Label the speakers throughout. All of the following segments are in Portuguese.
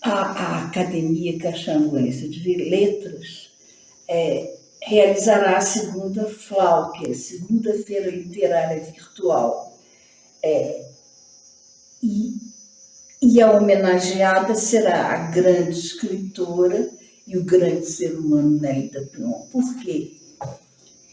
Speaker 1: A Academia Caxambuense de Letras realizará a segunda FLAU, que é a Segunda-feira Literária Virtual. E a homenageada será a grande escritora e o grande ser humano Nélida Pion. Por quê?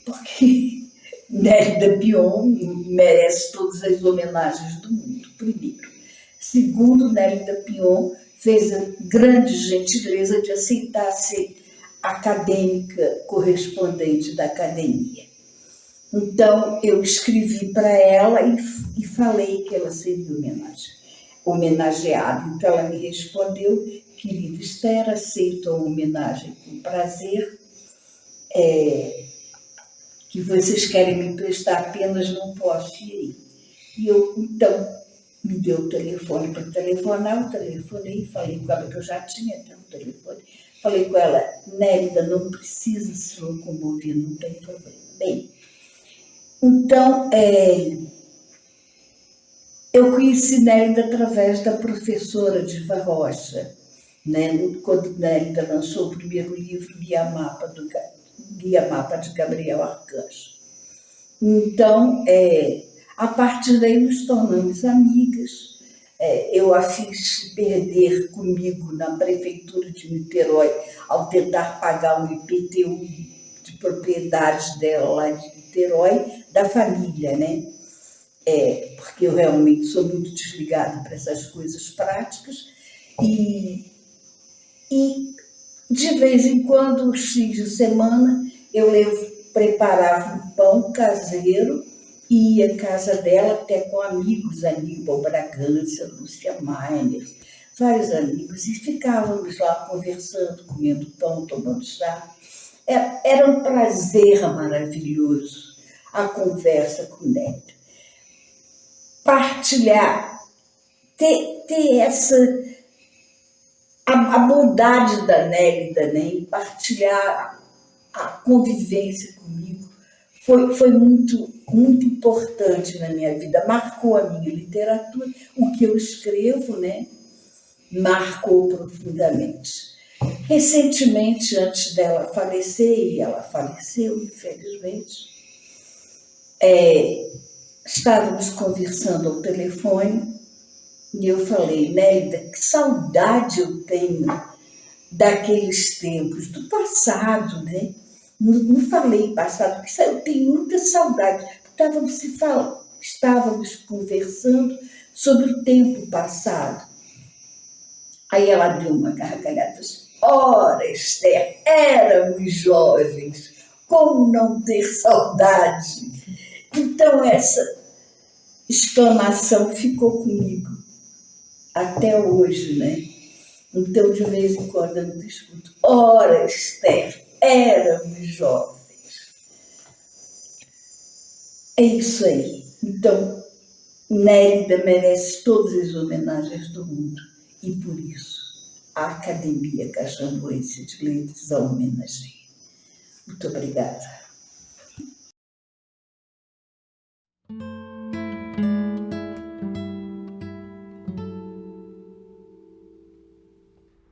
Speaker 1: Porque Nélida Pion merece todas as homenagens do mundo, primeiro. Segundo, Nélida Pion fez a grande gentileza de aceitar ser acadêmica correspondente da academia. Então, eu escrevi para ela e falei que ela seria homenageada. Então, ela me respondeu: querida Esther, aceito a homenagem com prazer, que vocês querem me prestar, apenas não posso ir. E eu, então, me deu o telefone para telefonar, eu telefonei, falei com ela, que eu já tinha até o telefone, falei com ela: Nélida, não precisa se locomover, não tem problema. Bem, então, eu conheci Nélida através da professora Diva Rocha, né? Quando Nélida lançou o primeiro livro, Guia Mapa de Gabriel Arcanjo. Então, a partir daí nos tornamos amigas. Eu a fiz perder comigo na prefeitura de Niterói ao tentar pagar o IPTU de propriedades dela lá de Niterói, da família, né? Porque eu realmente sou muito desligada para essas coisas práticas. E de vez em quando, os fins de semana, eu preparava um pão caseiro e ia à casa dela, até com amigos, Aníbal Bragança, Lúcia Mainer, vários amigos, e ficávamos lá conversando, comendo pão, tomando chá. Era um prazer maravilhoso a conversa com Nélida. Partilhar, ter essa... a bondade da Nélida, né, em partilhar a convivência comigo, foi muito, muito importante na minha vida. Marcou a minha literatura, o que eu escrevo, né, marcou profundamente. Recentemente, antes dela falecer, e ela faleceu, infelizmente, estávamos conversando ao telefone e eu falei: Nélida, que saudade eu tenho daqueles tempos, do passado, né? Não falei passado, porque eu tenho muita saudade. Estávamos conversando sobre o tempo passado. Aí ela deu uma gargalhada e disse: ora, Esther, éramos jovens, como não ter saudade? Então, essa exclamação ficou comigo até hoje, né? Então, de vez em quando, eu escuto: ora, Esther, éramos jovens. É isso aí. Então, Nélida merece todas as homenagens do mundo. E, por isso, a Academia Caxambuense de Letras a homenageia. Muito obrigada.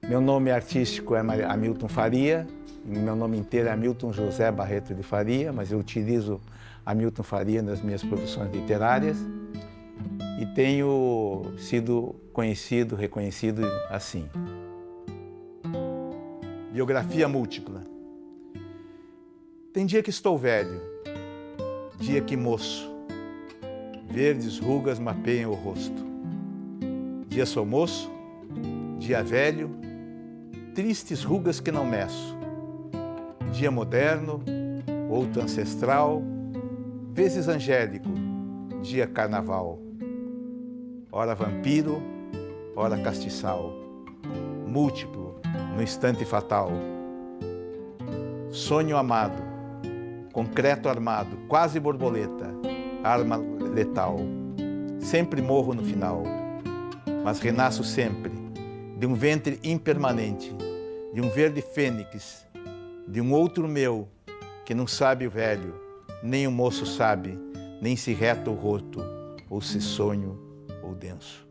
Speaker 2: Meu nome artístico é Hamilton Faria, meu nome inteiro é Hamilton José Barreto de Faria, mas eu utilizo Hamilton Faria nas minhas produções literárias e tenho sido conhecido, reconhecido assim. Biografia múltipla. Tem dia que estou velho, dia que moço, verdes rugas mapeiam o rosto. Dia sou moço, dia velho, tristes rugas que não meço. Dia moderno, outro ancestral, vezes angélico, dia carnaval. Ora vampiro, ora castiçal, múltiplo, no instante fatal. Sonho amado, concreto armado, quase borboleta, arma letal. Sempre morro no final, mas renasço sempre, de um ventre impermanente, de um verde fênix, de um outro meu, que não sabe o velho, nem o moço sabe, nem se reta o roto, ou se sonho ou denso.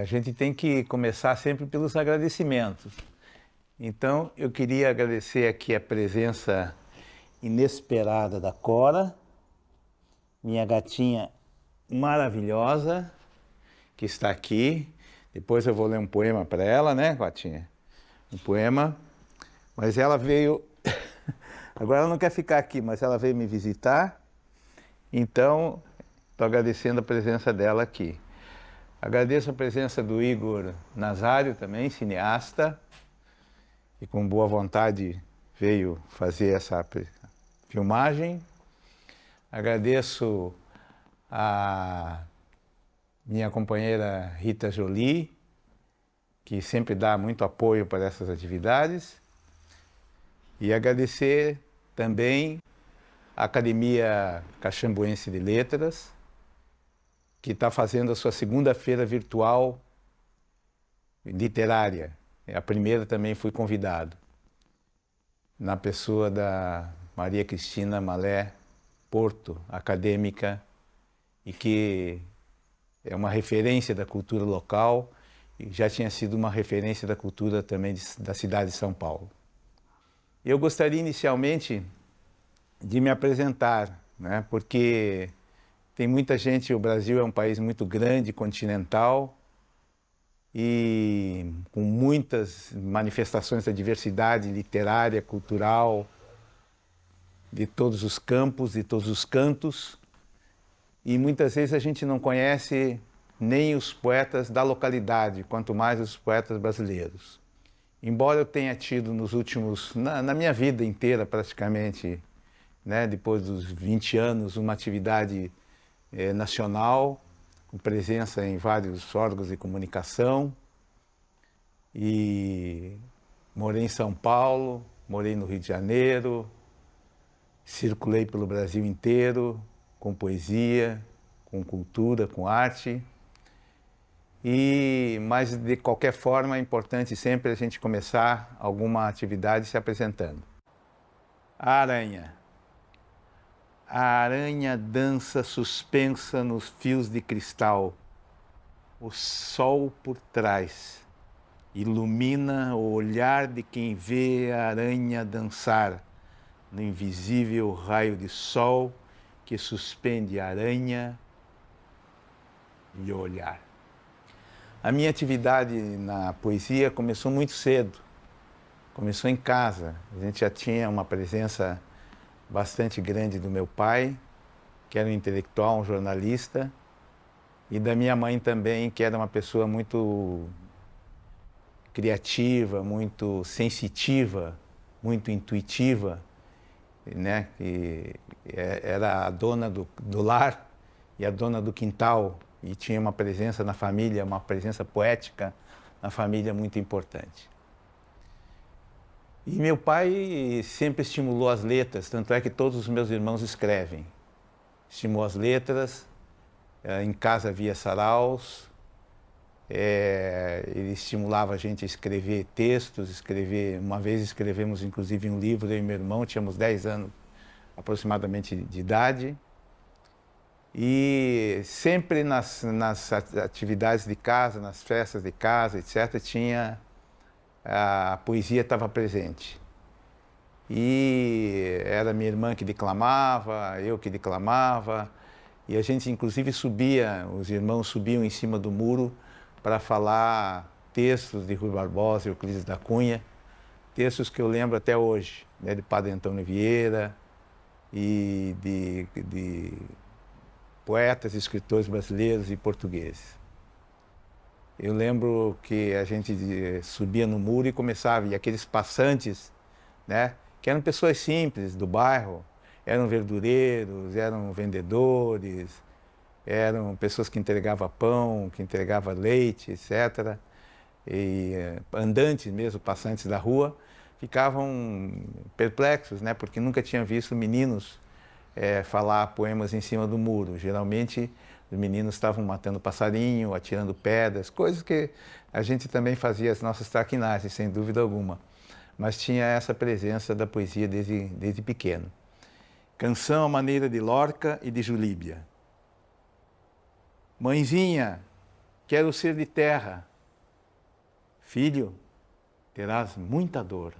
Speaker 2: A gente tem que começar sempre pelos agradecimentos. Então, eu queria agradecer aqui a presença inesperada da Cora, minha gatinha maravilhosa, que está aqui. Depois eu vou ler um poema para ela, né, gatinha? Um poema. Mas ela veio... Agora ela não quer ficar aqui, mas ela veio me visitar. Então, estou agradecendo a presença dela aqui. Agradeço a presença do Igor Nazário também, cineasta, que com boa vontade veio fazer essa filmagem. Agradeço a minha companheira Rita Jolie, que sempre dá muito apoio para essas atividades. E agradecer também a Academia Caxambuense de Letras, que está fazendo a sua segunda-feira virtual literária. A primeira também fui convidado, na pessoa da Maria Cristina Malé Porto, acadêmica, e que é uma referência da cultura local e já tinha sido uma referência da cultura também da cidade de São Paulo. Eu gostaria inicialmente de me apresentar, né, porque tem muita gente, o Brasil é um país muito grande, continental, e com muitas manifestações da diversidade literária, cultural, de todos os campos, de todos os cantos, e muitas vezes a gente não conhece nem os poetas da localidade, quanto mais os poetas brasileiros. Embora eu tenha tido nos últimos, na minha vida inteira praticamente, né, depois dos 20 anos, uma atividade nacional, com presença em vários órgãos de comunicação, e morei em São Paulo, morei no Rio de Janeiro, circulei pelo Brasil inteiro, com poesia, com cultura, com arte. Mas, de qualquer forma, é importante sempre a gente começar alguma atividade se apresentando. A aranha. A aranha dança suspensa nos fios de cristal. O sol por trás ilumina o olhar de quem vê a aranha dançar no invisível raio de sol que suspende a aranha e o olhar. A minha atividade na poesia começou muito cedo. Começou em casa. A gente já tinha uma presença bastante grande do meu pai, que era um intelectual, um jornalista, e da minha mãe também, que era uma pessoa muito criativa, muito sensitiva, muito intuitiva, né? Que era a dona do lar e a dona do quintal, e tinha uma presença na família, uma presença poética na família muito importante. E meu pai sempre estimulou as letras, tanto é que todos os meus irmãos escrevem. Estimulou as letras, em casa havia saraus, ele estimulava a gente a escrever textos, uma vez escrevemos inclusive um livro, eu e meu irmão, tínhamos 10 anos aproximadamente de idade. E sempre nas atividades de casa, nas festas de casa, etc., a poesia estava presente. E era minha irmã que declamava, eu que declamava, e a gente inclusive os irmãos subiam em cima do muro para falar textos de Rui Barbosa e Euclides da Cunha, textos que eu lembro até hoje, né, de Padre Antônio Vieira e de poetas e escritores brasileiros e portugueses. Eu lembro que a gente subia no muro e começava, e aqueles passantes, né, que eram pessoas simples do bairro, eram verdureiros, eram vendedores, eram pessoas que entregavam pão, que entregavam leite, etc. E andantes mesmo, passantes da rua, ficavam perplexos, né, porque nunca tinham visto meninos falar poemas em cima do muro. Geralmente os meninos estavam matando passarinho, atirando pedras, coisas que a gente também fazia as nossas traquinagens, sem dúvida alguma. Mas tinha essa presença da poesia desde pequeno. Canção à maneira de Lorca e de Julíbia. Mãezinha, quero ser de terra. Filho, terás muita dor.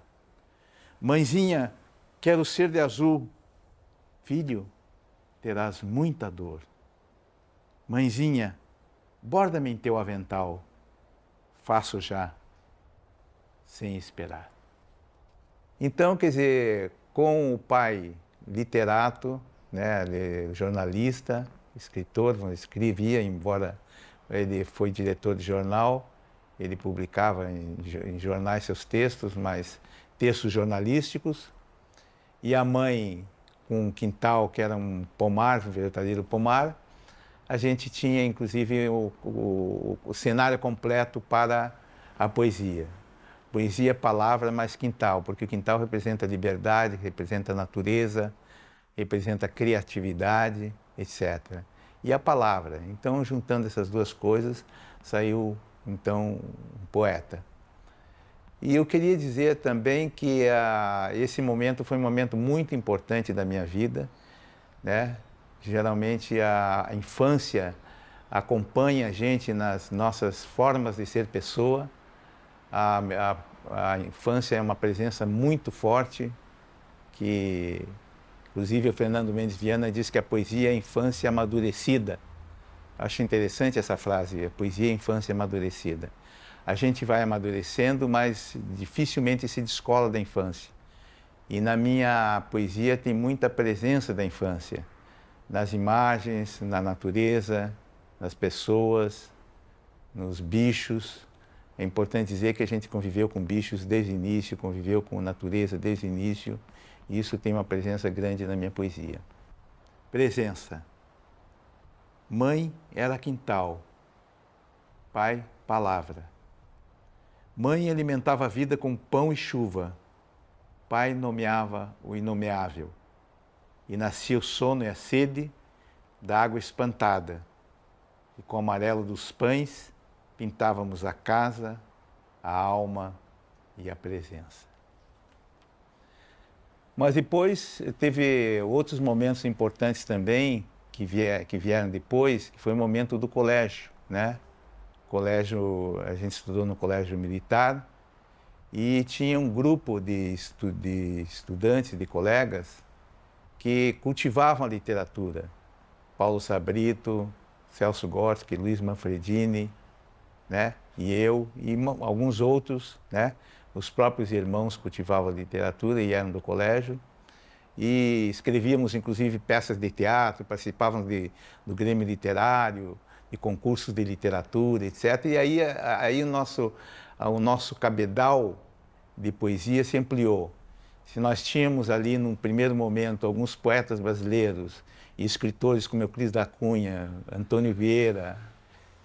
Speaker 2: Mãezinha, quero ser de azul. Filho, terás muita dor. Mãezinha, borda-me em teu avental. Faço já, sem esperar. Então, quer dizer, com o pai literato, né, jornalista, escritor, escrevia, embora ele foi diretor de jornal, ele publicava em jornais seus textos, mas textos jornalísticos. E a mãe, com um quintal que era um pomar, um verdadeiro pomar, a gente tinha, inclusive, o cenário completo para a poesia. Poesia é palavra, mas quintal, porque o quintal representa liberdade, representa natureza, representa criatividade, etc. E a palavra. Então, juntando essas duas coisas, saiu, então, um poeta. E eu queria dizer também que esse momento foi um momento muito importante da minha vida, né? Geralmente a infância acompanha a gente nas nossas formas de ser pessoa. A infância é uma presença muito forte, que inclusive o Fernando Mendes Viana diz que a poesia é a infância amadurecida. Acho interessante essa frase, a poesia é a infância amadurecida. A gente vai amadurecendo, mas dificilmente se descola da infância. E na minha poesia tem muita presença da infância. Nas imagens, na natureza, nas pessoas, nos bichos. É importante dizer que a gente conviveu com bichos desde o início, conviveu com a natureza desde o início, e isso tem uma presença grande na minha poesia. Presença. Mãe era quintal, pai, palavra. Mãe alimentava a vida com pão e chuva, pai nomeava o inomeável. E nascia o sono e a sede da água espantada. E com o amarelo dos pães, pintávamos a casa, a alma e a presença. Mas depois teve outros momentos importantes também, que vieram depois, que foi o momento do colégio, né? Colégio, a gente estudou no colégio militar e tinha um grupo de estudantes, de colegas, que cultivavam a literatura. Paulo Sabrito, Celso Gorski, Luiz Manfredini, né? E eu, e alguns outros, né? Os próprios irmãos cultivavam a literatura e eram do colégio. E escrevíamos, inclusive, peças de teatro, participávamos do Grêmio Literário, de concursos de literatura, etc. E aí o nosso cabedal de poesia se ampliou. Se nós tínhamos ali, num primeiro momento, alguns poetas brasileiros e escritores como Euclides da Cunha, Antônio Vieira,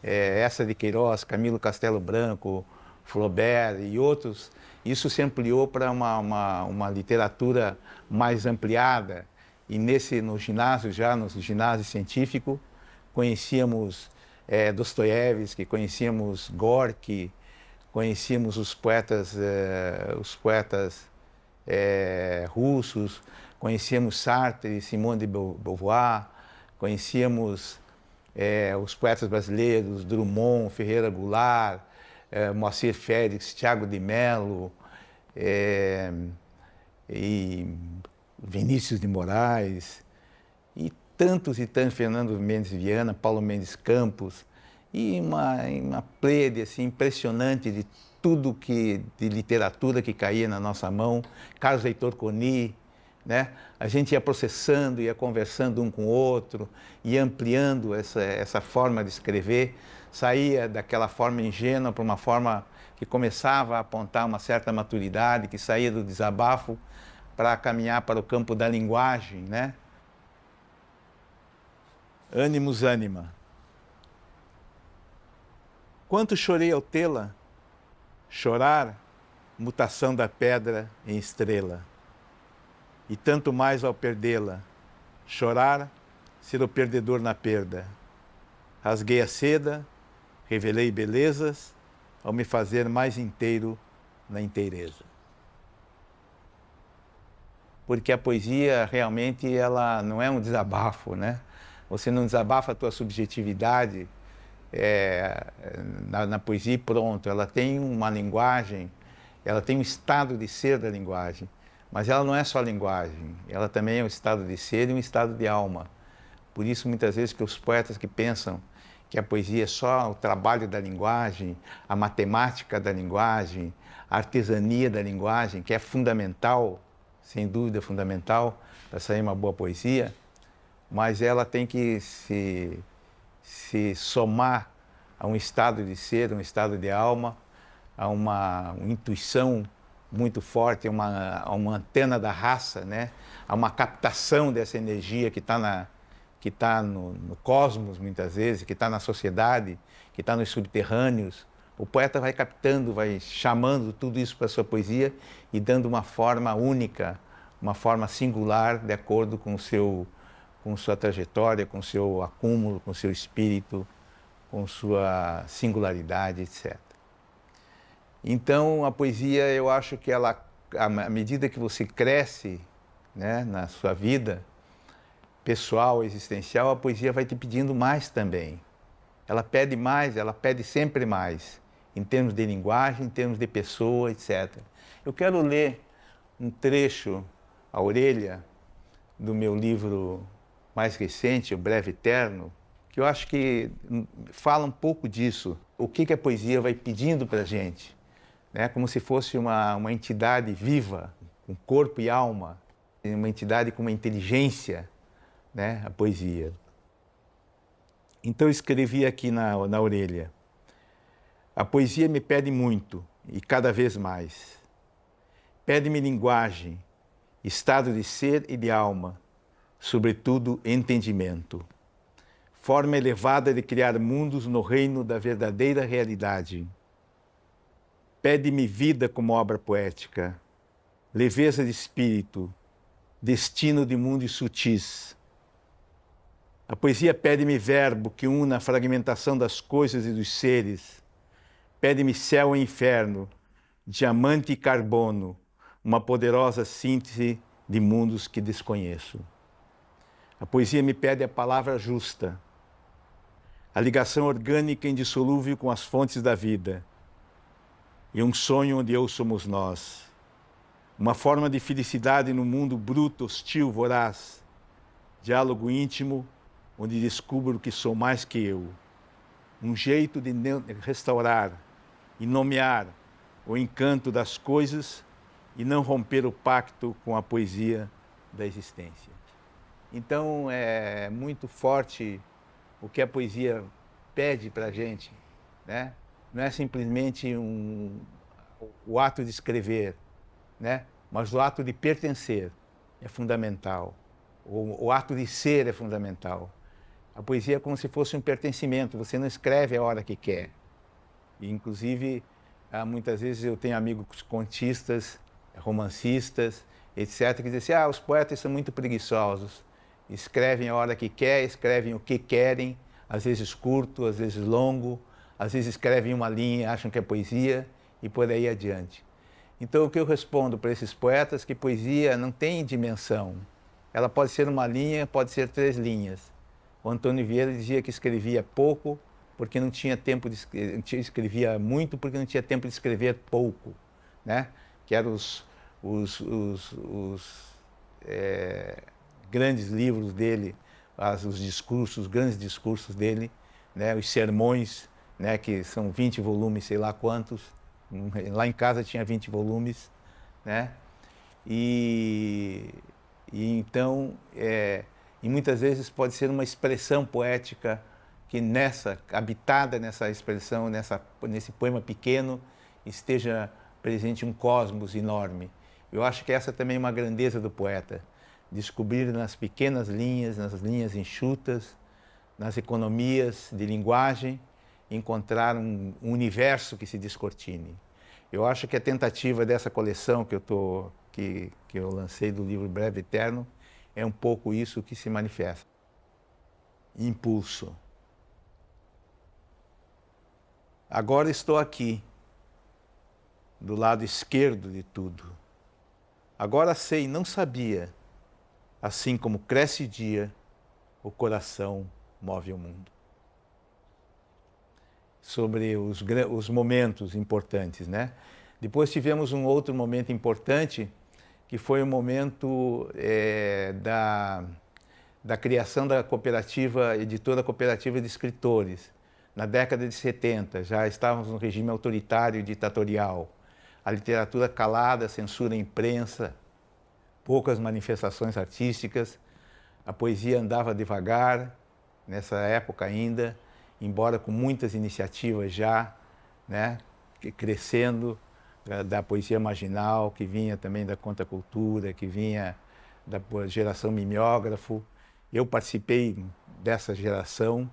Speaker 2: Eça de Queiroz, Camilo Castelo Branco, Flaubert e outros, isso se ampliou para uma literatura mais ampliada. E no ginásio científico, conhecíamos Dostoiévski, conhecíamos Gorky, conhecíamos os poetas russos, conhecíamos Sartre, Simone de Beauvoir, conhecíamos os poetas brasileiros, Drummond, Ferreira Goulart, Moacir Félix, Tiago de Mello, e Vinícius de Moraes, e tantos, Fernando Mendes Viana, Paulo Mendes Campos, e uma pleiade assim, impressionante de tudo de literatura que caía na nossa mão, Carlos Heitor Coni, né? A gente ia processando, ia conversando um com o outro, ia ampliando essa forma de escrever, saía daquela forma ingênua para uma forma que começava a apontar uma certa maturidade, que saía do desabafo para caminhar para o campo da linguagem, né? Ânimos ânima. Quanto chorei ao tê-la, chorar, mutação da pedra em estrela. E tanto mais ao perdê-la, chorar, ser o perdedor na perda. Rasguei a seda, revelei belezas, ao me fazer mais inteiro na inteireza. Porque a poesia realmente ela não é um desabafo, né? Você não desabafa a tua subjetividade na poesia e pronto. Ela tem uma linguagem, ela tem um estado de ser da linguagem. Mas ela não é só linguagem, ela também é um estado de ser e um estado de alma. Por isso, muitas vezes, que os poetas que pensam que a poesia é só o trabalho da linguagem, a matemática da linguagem, a artesania da linguagem, que é fundamental, sem dúvida fundamental, para sair uma boa poesia, mas ela tem que se somar a um estado de ser, um estado de alma, a uma intuição muito forte, a uma antena da raça, né? A uma captação dessa energia que está no cosmos, muitas vezes, que está na sociedade, que está nos subterrâneos. O poeta vai captando, vai chamando tudo isso para a sua poesia e dando uma forma única, uma forma singular, de acordo com sua trajetória, com seu acúmulo, com seu espírito, com sua singularidade, etc. Então, a poesia, eu acho que ela, à medida que você cresce, né, na sua vida pessoal, existencial, a poesia vai te pedindo mais também. Ela pede mais, ela pede sempre mais, em termos de linguagem, em termos de pessoa, etc. Eu quero ler um trecho, a orelha, do meu livro mais recente, O Breve Eterno, que eu acho que fala um pouco disso, o que a poesia vai pedindo para a gente, né? Como se fosse uma entidade viva, com corpo e alma, uma entidade com uma inteligência, né? A poesia. Então eu escrevi aqui na orelha: a poesia me pede muito e cada vez mais. Pede-me linguagem, estado de ser e de alma, sobretudo entendimento. Forma elevada de criar mundos no reino da verdadeira realidade. Pede-me vida como obra poética, leveza de espírito, destino de mundos sutis. A poesia pede-me verbo que una a fragmentação das coisas e dos seres. Pede-me céu e inferno, diamante e carbono, uma poderosa síntese de mundos que desconheço. A poesia me pede a palavra justa, a ligação orgânica indissolúvel com as fontes da vida, e um sonho onde eu somos nós. Uma forma de felicidade no mundo bruto, hostil, voraz. Diálogo íntimo, onde descubro que sou mais que eu. Um jeito de restaurar e nomear o encanto das coisas e não romper o pacto com a poesia da existência. Então é muito forte o que a poesia pede para a gente, né? Não é simplesmente o ato de escrever, né? Mas o ato de pertencer é fundamental. O ato de ser é fundamental. A poesia é como se fosse um pertencimento. Você não escreve a hora que quer. E, inclusive, muitas vezes eu tenho amigos contistas, romancistas, etc., que dizem assim: os poetas são muito preguiçosos. Escrevem a hora que quer, escrevem o que querem, às vezes curto, às vezes longo, às vezes escrevem uma linha, acham que é poesia, e por aí adiante. Então, o que eu respondo para esses poetas é que poesia não tem dimensão. Ela pode ser uma linha, pode ser 3 linhas. O Antônio Vieira dizia que escrevia pouco porque não tinha tempo de escrevia muito porque não tinha tempo de escrever pouco, né? Que eram os grandes livros dele, os discursos, os grandes discursos dele, né? Os sermões, né? Que são 20 volumes, sei lá quantos. Lá em casa tinha 20 volumes, né? E E então, e muitas vezes pode ser uma expressão poética que habitada nessa expressão, nesse poema pequeno, esteja presente um cosmos enorme. Eu acho que essa também é uma grandeza do poeta, descobrir nas pequenas linhas, nas linhas enxutas, nas economias de linguagem, encontrar um universo que se descortine. Eu acho que a tentativa dessa coleção que eu lancei do livro Breve Eterno é um pouco isso que se manifesta. Impulso. Agora estou aqui, do lado esquerdo de tudo. Agora sei, não sabia, assim como cresce dia, o coração move o mundo. Sobre os momentos importantes, né? Depois tivemos um outro momento importante, que foi o momento da criação da cooperativa, editora cooperativa de escritores. Na década de 70, já estávamos no regime autoritário e ditatorial. A literatura calada, censura à imprensa, poucas manifestações artísticas. A poesia andava devagar, nessa época ainda, embora com muitas iniciativas já, né, crescendo, da poesia marginal, que vinha também da contracultura, que vinha da geração mimeógrafo. Eu participei dessa geração,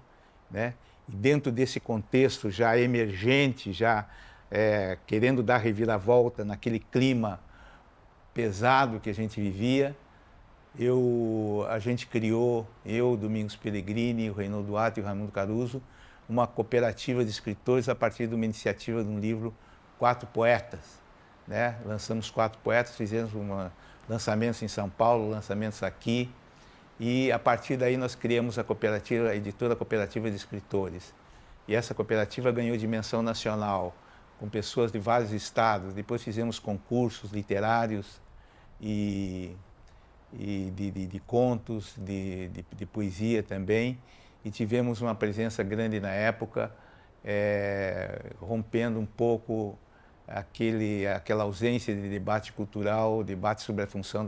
Speaker 2: né, e dentro desse contexto já emergente, já querendo dar reviravolta naquele clima pesado que a gente vivia, a gente criou, Domingos Pellegrini, o Reinaldo Duarte e o Raimundo Caruso, uma cooperativa de escritores a partir de uma iniciativa de um livro, 4 Poetas. Né? Lançamos 4 poetas, fizemos lançamentos em São Paulo, lançamentos aqui, e a partir daí nós criamos a editora cooperativa de escritores. E essa cooperativa ganhou dimensão nacional, com pessoas de vários estados. Depois fizemos concursos literários e de contos, de poesia também, e tivemos uma presença grande na época, rompendo um pouco aquela ausência de debate cultural, debate sobre a função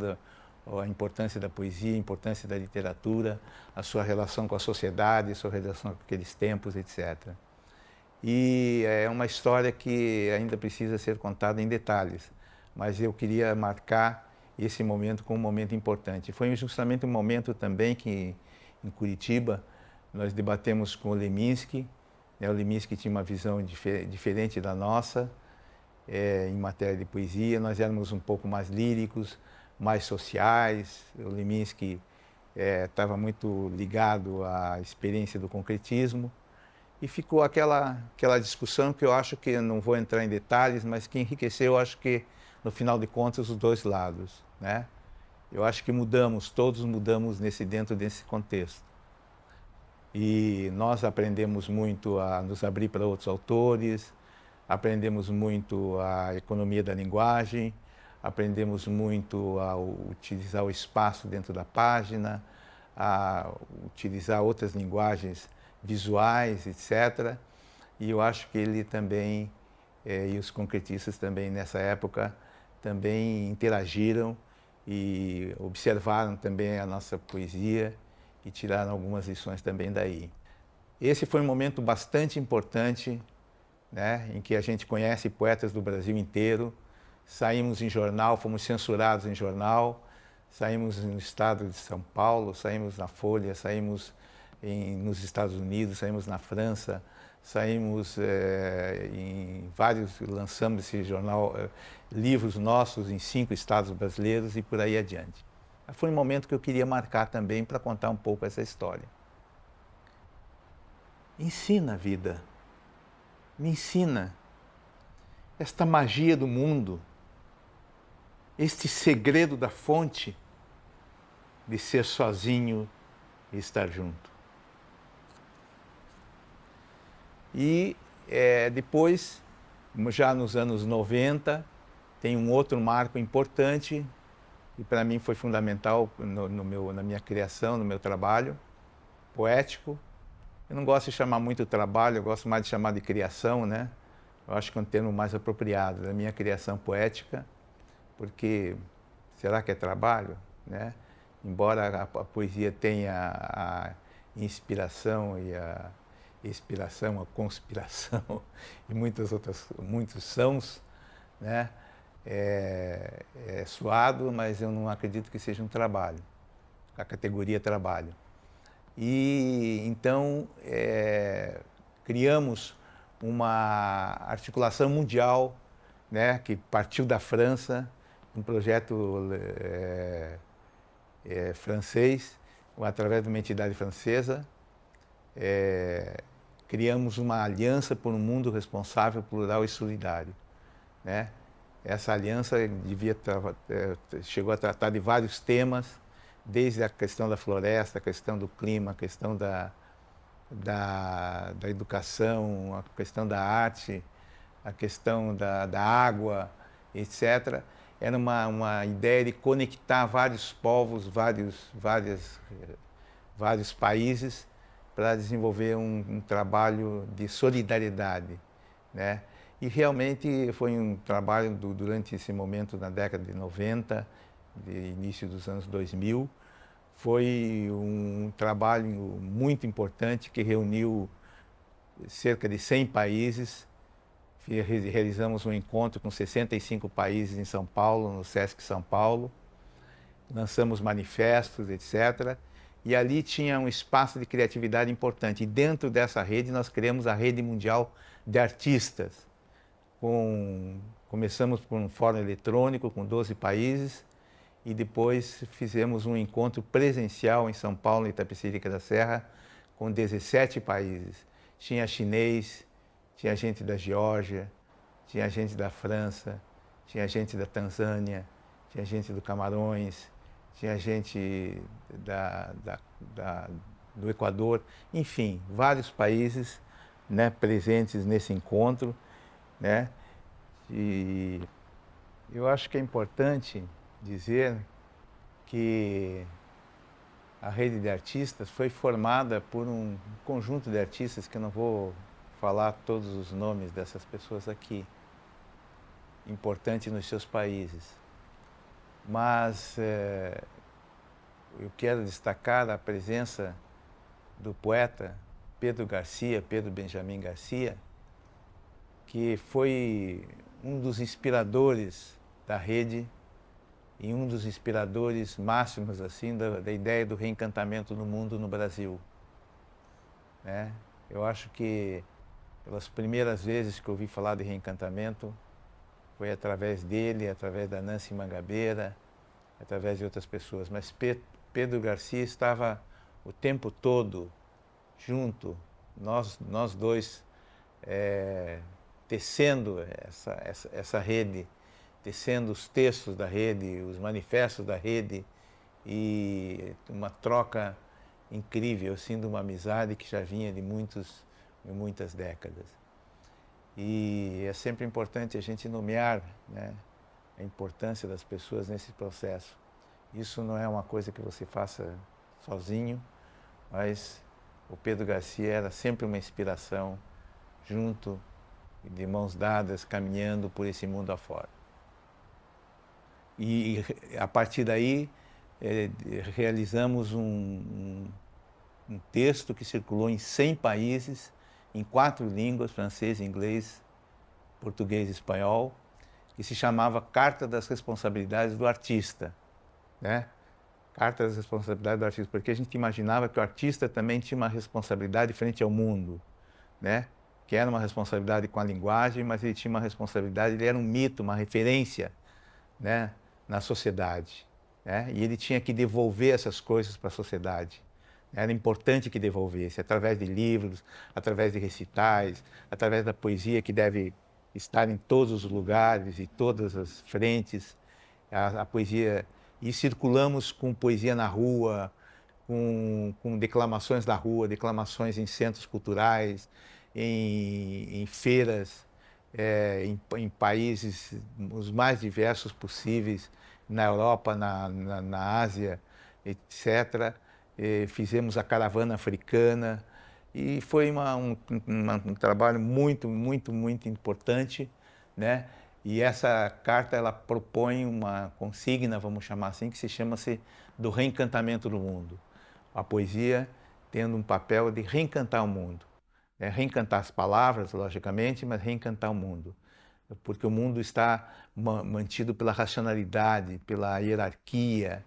Speaker 2: a importância da poesia, a importância da literatura, a sua relação com a sociedade, a sua relação com aqueles tempos, etc. E é uma história que ainda precisa ser contada em detalhes, mas eu queria marcar esse momento como um momento importante. Foi justamente um momento também que, em Curitiba, nós debatemos com o Leminski, né? O Leminski tinha uma visão diferente da nossa, em matéria de poesia. Nós éramos um pouco mais líricos, mais sociais. O Leminski estava muito ligado à experiência do concretismo. E ficou aquela discussão que eu acho que, eu não vou entrar em detalhes, mas que enriqueceu, acho que, no final de contas, os dois lados, né? Eu acho que todos mudamos dentro desse contexto. E nós aprendemos muito a nos abrir para outros autores, aprendemos muito a economia da linguagem, aprendemos muito a utilizar o espaço dentro da página, a utilizar outras linguagens visuais, etc. E eu acho que ele também, e os concretistas também nessa época, também interagiram e observaram também a nossa poesia e tiraram algumas lições também daí. Esse foi um momento bastante importante, né, em que a gente conhece poetas do Brasil inteiro. Saímos em jornal, fomos censurados em jornal, saímos no estado de São Paulo, saímos na Folha, saímos nos Estados Unidos, saímos na França, saímos em vários, lançamos esse jornal, livros nossos em 5 estados brasileiros e por aí adiante. Foi um momento que eu queria marcar também para contar um pouco essa história. Ensina a vida, me ensina esta magia do mundo, este segredo da fonte de ser sozinho e estar junto. E depois, já nos anos 90, tem um outro marco importante, e para mim foi fundamental na minha criação, no meu trabalho poético. Eu não gosto de chamar muito trabalho, eu gosto mais de chamar de criação, né? Eu acho que é um termo mais apropriado, da minha criação poética, porque será que é trabalho, né? embora a poesia tenha a inspiração e a expiração, a conspiração e muitos sãos, né? É suado, mas eu não acredito que seja um trabalho, a categoria trabalho. E então criamos uma articulação mundial, né, que partiu da França, um projeto francês, através de uma entidade francesa. Criamos uma aliança por um mundo responsável, plural e solidário, né? Essa aliança chegou a tratar de vários temas, desde a questão da floresta, a questão do clima, a questão da educação, a questão da arte, a questão da água, etc. Era uma ideia de conectar vários povos, vários países, para desenvolver um trabalho de solidariedade, né? E realmente foi um trabalho durante esse momento, na década de 90, de início dos anos 2000, foi um trabalho muito importante que reuniu cerca de 100 países. Realizamos um encontro com 65 países em São Paulo, no Sesc São Paulo. Lançamos manifestos, etc. E ali tinha um espaço de criatividade importante. E dentro dessa rede nós criamos a Rede Mundial de Artistas. Começamos por um fórum eletrônico com 12 países e depois fizemos um encontro presencial em São Paulo, em Itapecerica da Serra, com 17 países. Tinha chinês, tinha gente da Geórgia, tinha gente da França, tinha gente da Tanzânia, tinha gente do Camarões, tinha gente do Equador, enfim, vários países, né, presentes nesse encontro, né? E eu acho que é importante dizer que a rede de artistas foi formada por um conjunto de artistas, que eu não vou falar todos os nomes dessas pessoas aqui, importantes nos seus países, mas eu quero destacar a presença do poeta Pedro Benjamin Garcia, que foi um dos inspiradores da rede e um dos inspiradores máximos assim da ideia do reencantamento no mundo, no Brasil, né? Eu acho que pelas primeiras vezes que eu ouvi falar de reencantamento foi através dele, através da Nancy Mangabeira, através de outras pessoas, mas Pedro Garcia estava o tempo todo junto, nós dois, tecendo essa rede, tecendo os textos da rede, os manifestos da rede, e uma troca incrível, assim, de uma amizade que já vinha de muitas décadas. E é sempre importante a gente nomear, né, a importância das pessoas nesse processo. Isso não é uma coisa que você faça sozinho, mas o Pedro Garcia era sempre uma inspiração, junto, de mãos dadas, caminhando por esse mundo afora. E a partir daí realizamos um texto que circulou em 100 países, em 4 línguas, francês, inglês, português e espanhol, que se chamava Carta das Responsabilidades do Artista, né? Carta das Responsabilidades do Artista, porque a gente imaginava que o artista também tinha uma responsabilidade frente ao mundo, né? Que era uma responsabilidade com a linguagem, mas ele tinha uma responsabilidade, ele era um mito, uma referência, né, na sociedade, né? E ele tinha que devolver essas coisas para a sociedade. Era importante que devolvesse, através de livros, através de recitais, através da poesia, que deve estar em todos os lugares e todas as frentes, a poesia. E circulamos com poesia na rua, com declamações na rua, declamações em centros culturais, em feiras, em países os mais diversos possíveis, na Europa, na Ásia, etc. Fizemos a caravana africana e foi um trabalho muito importante, né? E essa carta, ela propõe uma consigna, vamos chamar assim, que se chama-se do reencantamento do mundo. A poesia tendo um papel de reencantar o mundo. Reencantar as palavras, logicamente, mas reencantar o mundo. Porque o mundo está mantido pela racionalidade, pela hierarquia,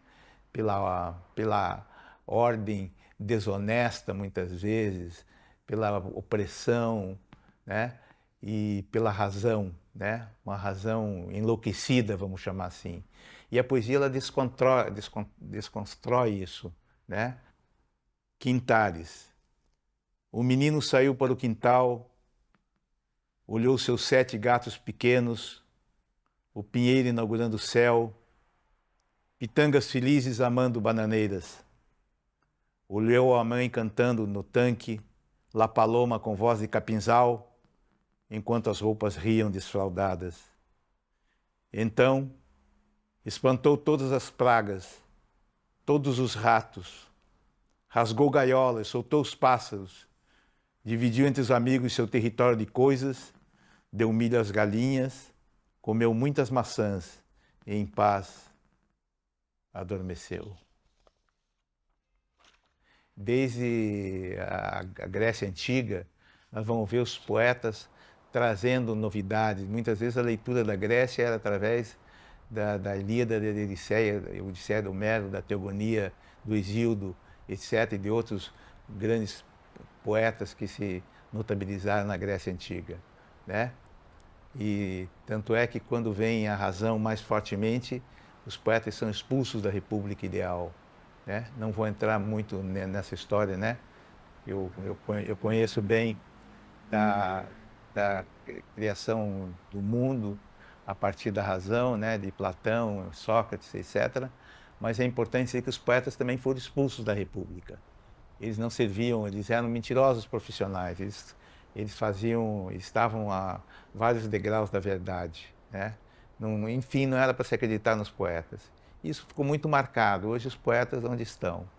Speaker 2: pela ordem desonesta, muitas vezes, pela opressão, né? E pela razão, né? Uma razão enlouquecida, vamos chamar assim. E a poesia, ela desconstrói isso, né? Quintares. O menino saiu para o quintal, olhou seus 7 gatos pequenos, o pinheiro inaugurando o céu, pitangas felizes amando bananeiras. Olhou a mãe cantando no tanque, La Paloma com voz de capinzal, enquanto as roupas riam desfraldadas. Então, espantou todas as pragas, todos os ratos, rasgou gaiolas, soltou os pássaros, dividiu entre os amigos seu território de coisas, deu milho às galinhas, comeu muitas maçãs e, em paz, adormeceu. Desde a Grécia Antiga, nós vamos ver os poetas trazendo novidades. Muitas vezes a leitura da Grécia era através da Ilíada, da Odisseia do Homero, da Teogonia, do Hesíodo, etc., e de outros grandes poetas que se notabilizaram na Grécia Antiga, né? E tanto é que quando vem a razão mais fortemente, os poetas são expulsos da República Ideal, né? Não vou entrar muito nessa história, né? Eu conheço bem da criação do mundo a partir da razão, né? De Platão, Sócrates, etc. Mas é importante dizer que os poetas também foram expulsos da República. Eles não serviam, eles eram mentirosos profissionais, eles estavam a vários degraus da verdade, né? Enfim, não era para se acreditar nos poetas. Isso ficou muito marcado. Hoje os poetas onde estão?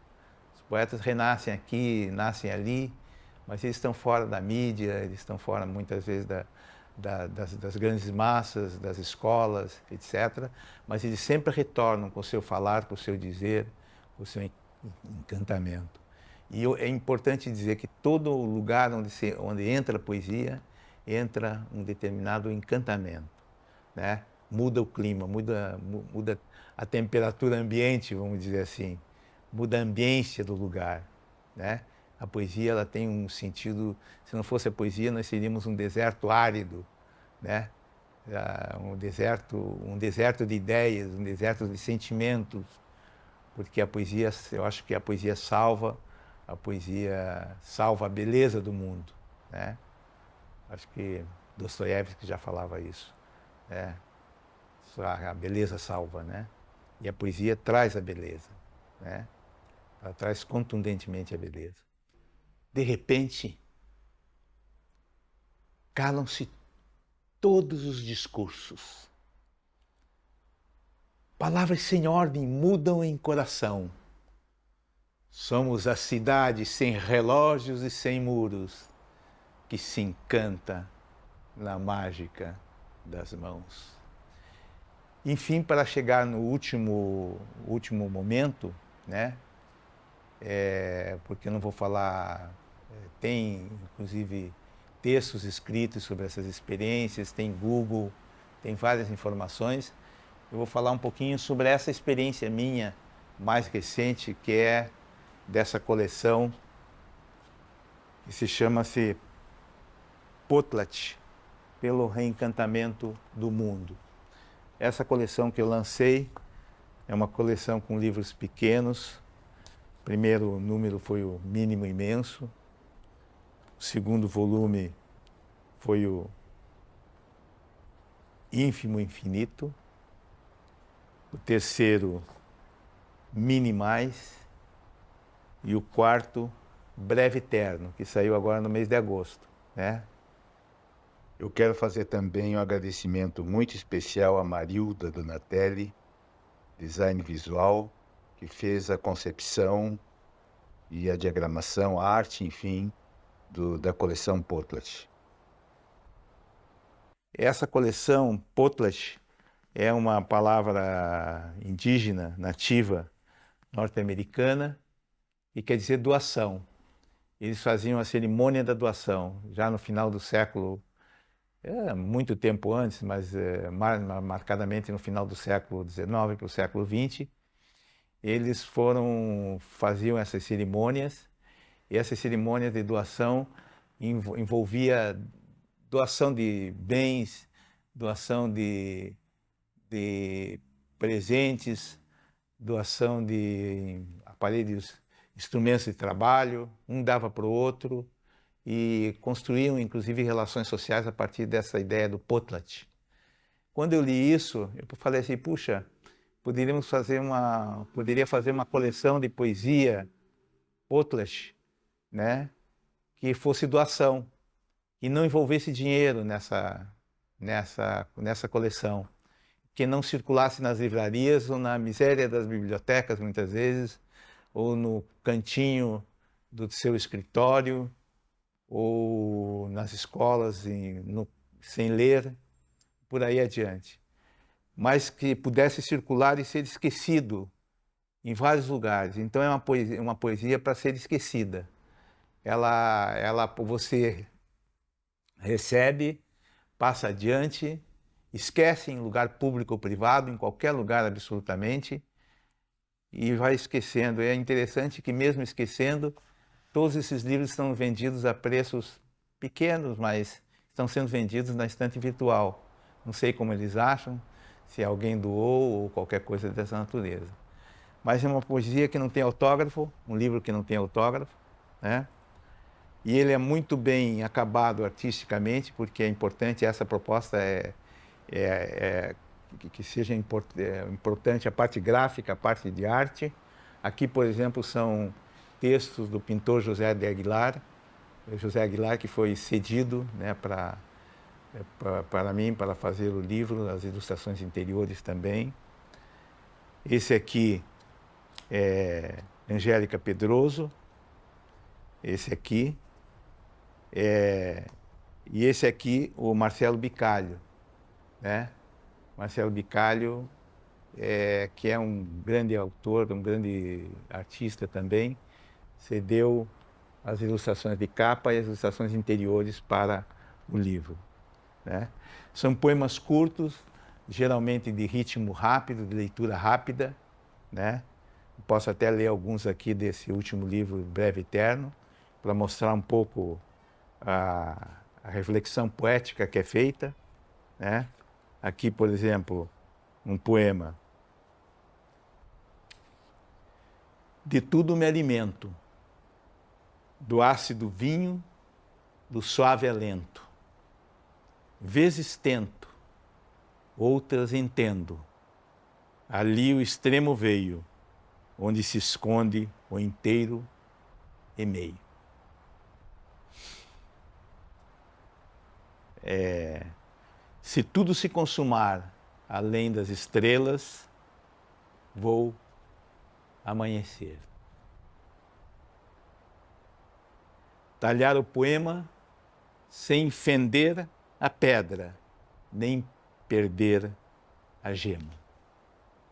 Speaker 2: Os poetas renascem aqui, nascem ali, mas eles estão fora da mídia, eles estão fora muitas vezes das grandes massas, das escolas, etc. Mas eles sempre retornam com o seu falar, com o seu dizer, com o seu encantamento. E é importante dizer que todo lugar onde entra a poesia, entra um determinado encantamento, né? Muda o clima, muda a temperatura ambiente, vamos dizer assim, muda a ambiência do lugar, né? A poesia, ela tem um sentido, se não fosse a poesia, nós seríamos um deserto árido, né? Um deserto de ideias, um deserto de sentimentos, porque a poesia, eu acho que a poesia salva a beleza do mundo, né? Acho que Dostoiévski já falava isso, né? A beleza salva, né? E a poesia traz a beleza, né? Ela traz contundentemente a beleza. De repente, calam-se todos os discursos. Palavras sem ordem mudam em coração. Somos a cidade sem relógios e sem muros, que se encanta na mágica das mãos. Enfim, para chegar no último momento, né? Porque eu não vou falar, tem inclusive textos escritos sobre essas experiências, tem Google, tem várias informações. Eu vou falar um pouquinho sobre essa experiência minha mais recente, que é dessa coleção que se chama-se Potlatch, pelo reencantamento do mundo. Essa coleção que eu lancei é uma coleção com livros pequenos. O primeiro número foi o Mínimo Imenso, o segundo volume foi o Ínfimo Infinito, o terceiro Minimais e o quarto Breve Eterno, que saiu agora no mês de agosto, né?
Speaker 3: Eu quero fazer também um agradecimento muito especial a Marilda Donatelli, design visual, que fez a concepção e a diagramação, a arte, enfim, da coleção Potlatch.
Speaker 2: Essa coleção, potlatch, é uma palavra indígena, nativa, norte-americana, e quer dizer doação. Eles faziam a cerimônia da doação, já no final do século, muito tempo antes, mas marcadamente no final do século XIX para o século XX, eles faziam essas cerimônias, e essas cerimônias de doação envolvia doação de bens, doação de presentes, doação de aparelhos, instrumentos de trabalho, um dava para o outro, e construíam, inclusive, relações sociais a partir dessa ideia do potlatch. Quando eu li isso, eu falei assim, puxa, poderia fazer uma coleção de poesia potlatch, né, que fosse doação, e não envolvesse dinheiro nessa coleção, que não circulasse nas livrarias ou na miséria das bibliotecas, muitas vezes, ou no cantinho do seu escritório, ou nas escolas sem ler, por aí adiante. Mas que pudesse circular e ser esquecido em vários lugares. Então é uma poesia para ser esquecida. Você recebe, passa adiante, esquece em lugar público ou privado, em qualquer lugar absolutamente, e vai esquecendo. É interessante que mesmo esquecendo, todos esses livros estão vendidos a preços pequenos, mas estão sendo vendidos na estante virtual. Não sei como eles acham, se alguém doou ou qualquer coisa dessa natureza. Mas é uma poesia que não tem autógrafo, um livro que não tem autógrafo, né? E ele é muito bem acabado artisticamente, porque é importante, essa proposta que seja importante a parte gráfica, a parte de arte. Aqui, por exemplo, são textos do pintor José de Aguilar, que foi cedido, né, para mim, para fazer o livro, as ilustrações interiores também. Esse aqui é Angélica Pedroso, esse aqui, e esse aqui, o Marcelo Bicalho, né? Marcelo Bicalho, que é um grande autor, um grande artista também, cedeu as ilustrações de capa e as ilustrações interiores para o livro, né? São poemas curtos, geralmente de ritmo rápido, de leitura rápida, né? Posso até ler alguns aqui desse último livro, Breve Eterno, para mostrar um pouco a reflexão poética que é feita, né? Aqui, por exemplo, um poema. De tudo me alimento, do ácido vinho, do suave alento. Vezes tento, outras entendo. Ali o extremo veio, onde se esconde o inteiro e meio. Se tudo se consumar além das estrelas, vou amanhecer. Talhar o poema sem fender a pedra, nem perder a gema.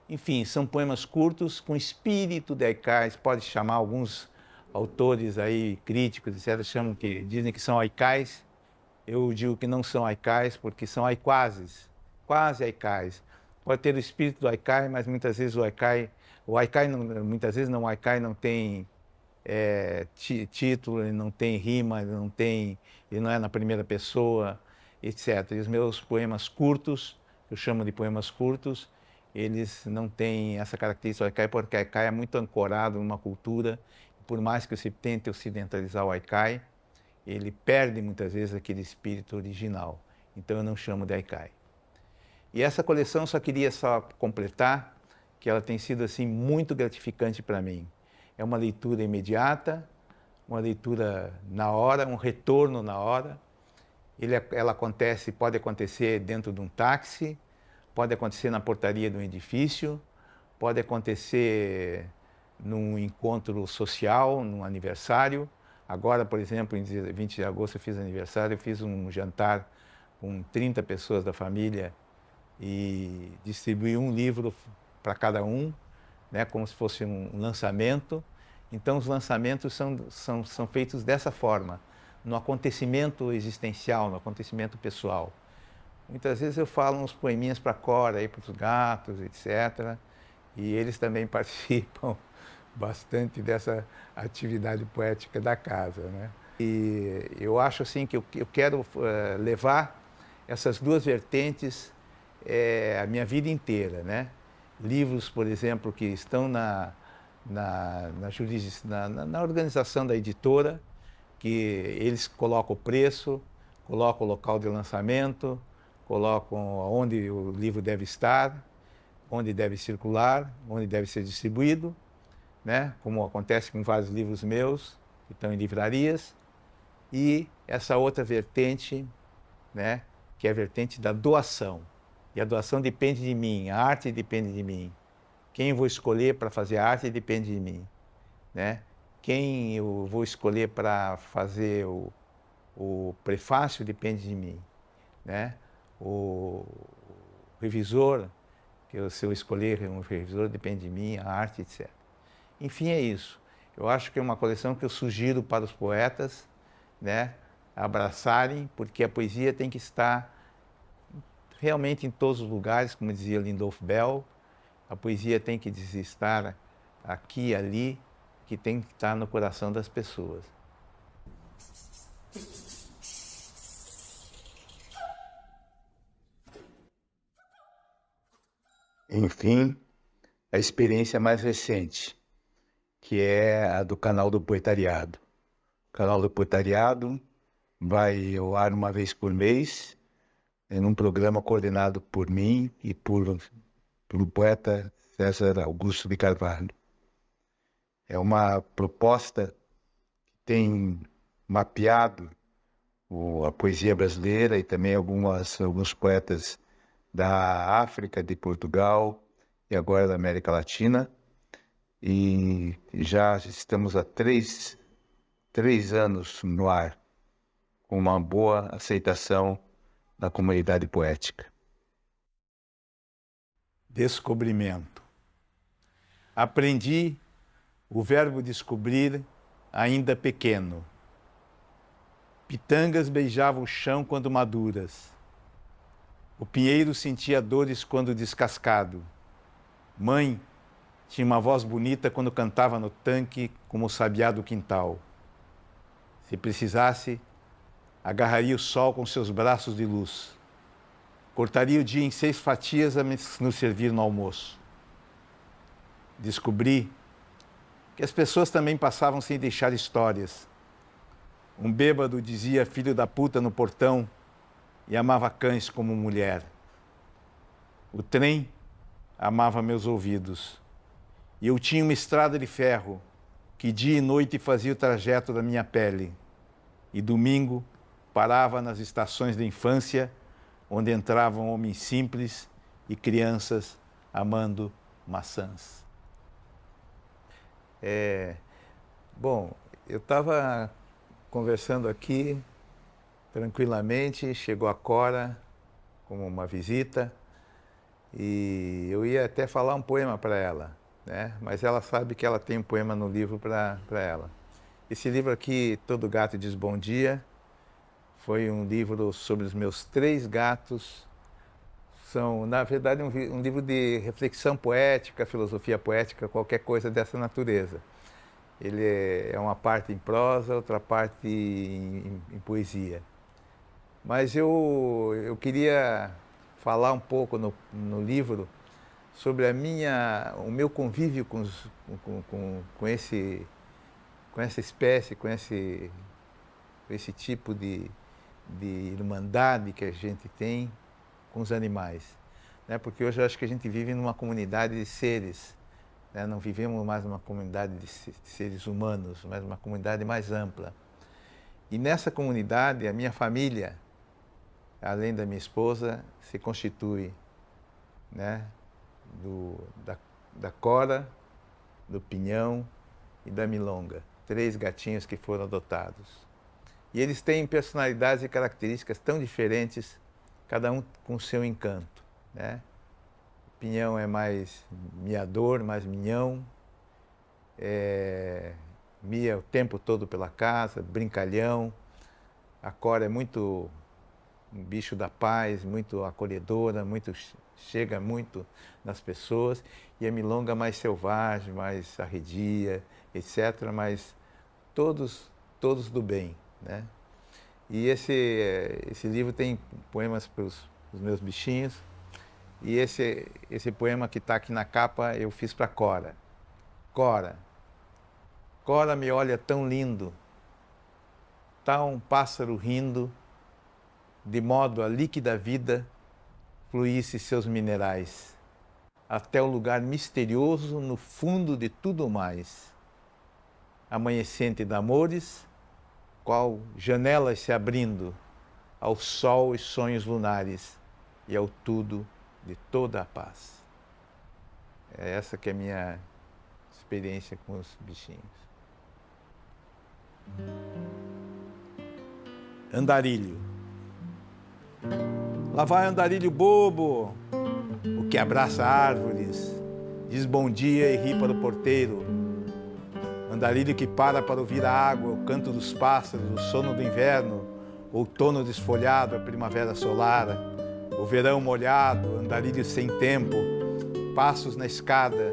Speaker 2: Enfim, são poemas curtos com espírito de haikais. Pode chamar alguns autores aí, críticos, etc., dizem que são haikais. Eu digo que não são haikais, porque são haikwases, quase haikais. Pode ter o espírito do haikai, mas muitas vezes o haikai não tem título, ele não tem rima, ele não é na primeira pessoa, etc. E os meus poemas curtos, eu chamo de poemas curtos, eles não têm essa característica do haikai, porque o haikai é muito ancorado numa cultura, e por mais que você tente ocidentalizar o haikai, ele perde muitas vezes aquele espírito original. Então eu não chamo de haikai. E essa coleção só queria completar que ela tem sido assim muito gratificante para mim. É uma leitura imediata, uma leitura na hora, um retorno na hora. Ela pode acontecer dentro de um táxi, pode acontecer na portaria de um edifício, pode acontecer num encontro social, num aniversário. Agora, por exemplo, em 20 de agosto eu fiz aniversário, eu fiz um jantar com 30 pessoas da família e distribuir um livro para cada um, né, como se fosse um lançamento. Então, os lançamentos são feitos dessa forma, no acontecimento existencial, no acontecimento pessoal. Muitas vezes eu falo uns poeminhas para a Cora, para os gatos, etc. E eles também participam bastante dessa atividade poética da casa, né? E eu acho assim que eu quero levar essas duas vertentes a minha vida inteira, né? Livros, por exemplo, que estão na organização da editora, que eles colocam o preço, colocam o local de lançamento, colocam onde o livro deve estar, onde deve circular, onde deve ser distribuído, né? Como acontece com vários livros meus que estão em livrarias. E essa outra vertente, né, que é a vertente da doação. E a doação depende de mim, a arte depende de mim. Quem eu vou escolher para fazer a arte depende de mim, né? Quem eu vou escolher para fazer o prefácio depende de mim, né? O revisor, se eu escolher um revisor, depende de mim, a arte, etc. Enfim, é isso. Eu acho que é uma coleção que eu sugiro para os poetas, né, abraçarem, porque a poesia tem que estar realmente em todos os lugares, como dizia Lindolf Bell. A poesia tem que estar aqui e ali, que tem que estar no coração das pessoas.
Speaker 3: Enfim, a experiência mais recente, que é a do Canal do Poetariado. O Canal do Poetariado vai ao ar uma vez por mês, em um programa coordenado por mim e pelo poeta César Augusto de Carvalho. É uma proposta que tem mapeado a poesia brasileira e também alguns poetas da África, de Portugal e agora da América Latina. E já estamos há três anos no ar, com uma boa aceitação da comunidade poética.
Speaker 2: Descobrimento. Aprendi o verbo descobrir ainda pequeno. Pitangas beijavam o chão quando maduras. O pinheiro sentia dores quando descascado. Mãe tinha uma voz bonita quando cantava no tanque como o sabiá do quintal. Se precisasse, agarraria o sol com seus braços de luz. Cortaria o dia em 6 fatias a nos servir no almoço. Descobri que as pessoas também passavam sem deixar histórias. Um bêbado dizia filho da puta no portão e amava cães como mulher. O trem amava meus ouvidos. E eu tinha uma estrada de ferro que dia e noite fazia o trajeto da minha pele. E domingo parava nas estações da infância, onde entravam homens simples e crianças amando maçãs. Bom, eu estava conversando aqui tranquilamente, chegou a Cora como uma visita e eu ia até falar um poema para ela, né? Mas ela sabe que ela tem um poema no livro para ela. Esse livro aqui, Todo Gato Diz Bom Dia, foi um livro sobre os meus 3 gatos. São, na verdade, um livro de reflexão poética, filosofia poética, qualquer coisa dessa natureza. Ele é uma parte em prosa, outra parte em poesia. Mas eu queria falar um pouco no livro sobre o meu convívio com essa espécie, com esse tipo de irmandade que a gente tem com os animais, né? Porque hoje eu acho que a gente vive numa comunidade de seres, né? Não vivemos mais numa comunidade de seres humanos, mas uma comunidade mais ampla. E nessa comunidade, a minha família, além da minha esposa, se constitui, né, da Cora, do Pinhão e da Milonga, 3 gatinhos que foram adotados. E eles têm personalidades e características tão diferentes cada um com seu encanto, né? Pinhão é mais miador, mais minhão, mia o tempo todo pela casa, brincalhão. A Cora é muito um bicho da paz, muito acolhedora, chega muito nas pessoas, e a Milonga mais selvagem, mais arredia, etc., mas todos do bem, né? E esse livro tem poemas para os meus bichinhos, e esse poema que está aqui na capa eu fiz para Cora. Cora, Cora me olha tão lindo, tá um pássaro rindo, de modo a líquida vida fluísse seus minerais, até o lugar misterioso no fundo de tudo mais. Amanhecente de amores, qual janelas se abrindo ao sol e sonhos lunares e ao tudo de toda a paz. É essa que é a minha experiência com os bichinhos. Andarilho. Lá vai andarilho bobo, o que abraça árvores, diz bom dia e ri para o porteiro. Andarilho que para ouvir a água, o canto dos pássaros, o sono do inverno, o outono desfolhado, a primavera solar, o verão molhado, andarilho sem tempo, passos na escada,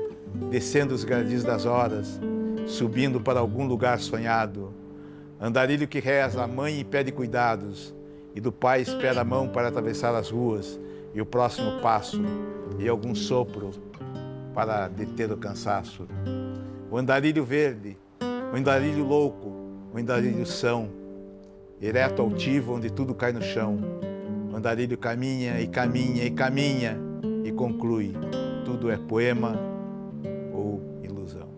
Speaker 2: descendo os gradis das horas, subindo para algum lugar sonhado. Andarilho que reza a mãe e pede cuidados, e do pai espera a mão para atravessar as ruas, e o próximo passo, e algum sopro para deter o cansaço. O andarilho verde, o andarilho louco, o andarilho são, ereto altivo onde tudo cai no chão. O andarilho caminha e caminha e caminha e conclui, tudo é poema ou ilusão.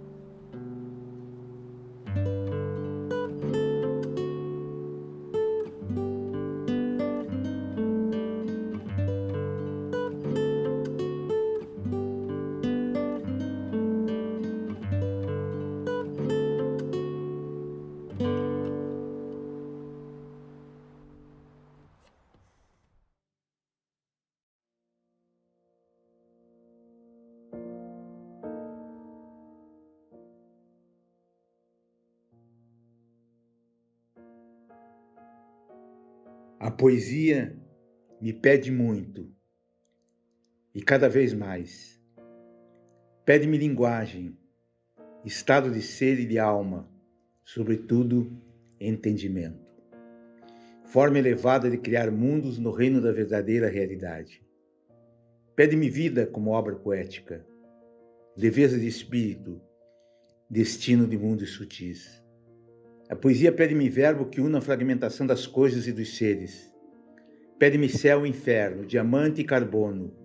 Speaker 3: A poesia me pede muito, e cada vez mais. Pede-me linguagem, estado de ser e de alma, sobretudo entendimento. Forma elevada de criar mundos no reino da verdadeira realidade. Pede-me vida como obra poética, leveza de espírito, destino de mundos sutis. A poesia pede-me verbo que una a fragmentação das coisas e dos seres. Pede-me céu e inferno, diamante e carbono,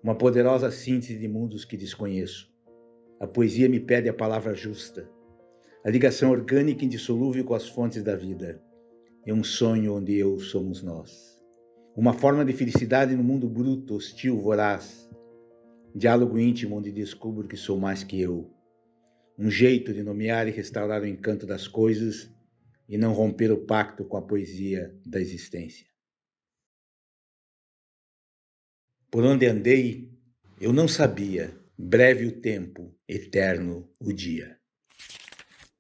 Speaker 3: uma poderosa síntese de mundos que desconheço. A poesia me pede a palavra justa, a ligação orgânica e indissolúvel com as fontes da vida. É um sonho onde eu somos nós. Uma forma de felicidade no mundo bruto, hostil, voraz. Diálogo íntimo onde descubro que sou mais que eu. Um jeito de nomear e restaurar o encanto das coisas e não romper o pacto com a poesia da existência. Por onde andei, eu não sabia, breve o tempo, eterno o dia.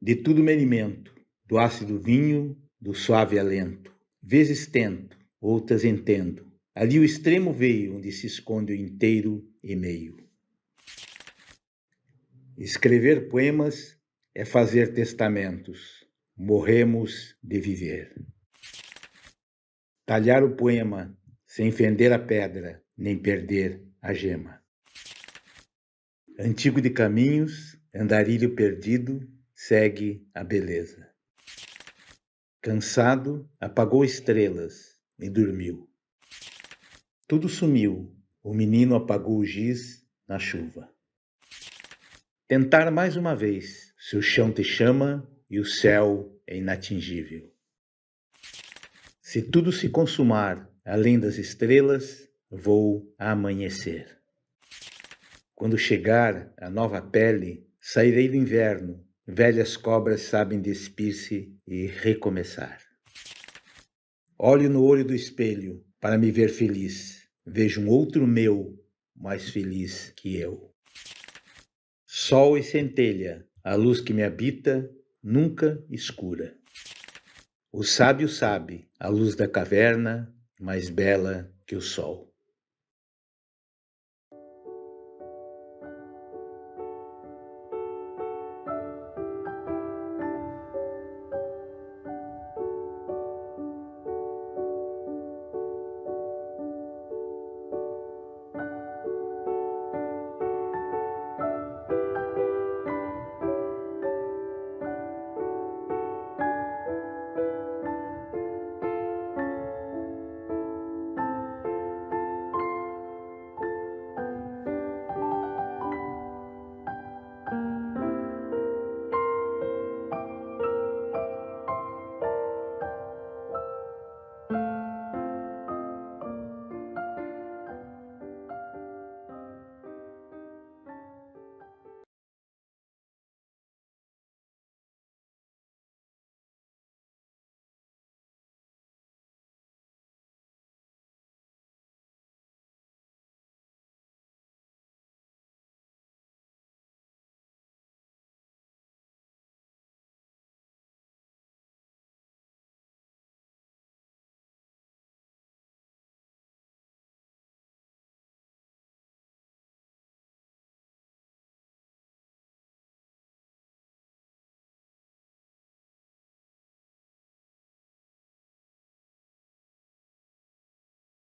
Speaker 3: De tudo me alimento, do ácido vinho, do suave alento. Vezes tento, outras entendo. Ali o extremo veio, onde se esconde o inteiro e meio. Escrever poemas é fazer testamentos. Morremos de viver. Talhar o poema sem fender a pedra, nem perder a gema. Antigo de caminhos, andarilho perdido, segue a beleza. Cansado, apagou estrelas e dormiu. Tudo sumiu, o menino apagou o giz na chuva. Tentar mais uma vez, se o chão te chama e o céu é inatingível. Se tudo se consumar além das estrelas, vou amanhecer. Quando chegar a nova pele, sairei do inverno. Velhas cobras sabem despir-se e recomeçar.
Speaker 4: Olho no olho do espelho para me ver feliz. Vejo um outro meu mais feliz que eu. Sol e centelha, a luz que me habita, nunca escura. O sábio sabe, a luz da caverna, mais bela que o sol.